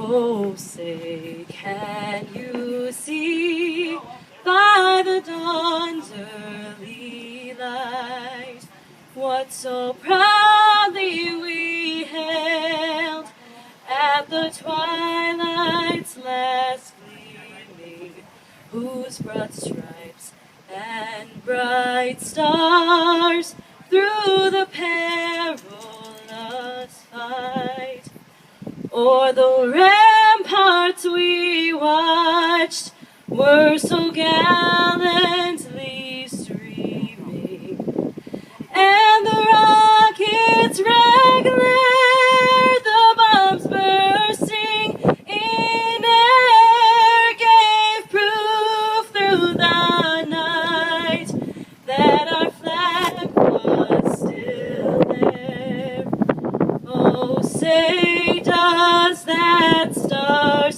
Oh, say, can you see by the dawn's early light what so proudly we hailed at the twilight's last gleaming, whose broad stripes and bright stars through the perilous fight o'er the ramparts we watched were so gallantly streaming, and the rockets' red glare, the bombs bursting in air, gave proof through the night that our flag was still there. Oh, say, does that star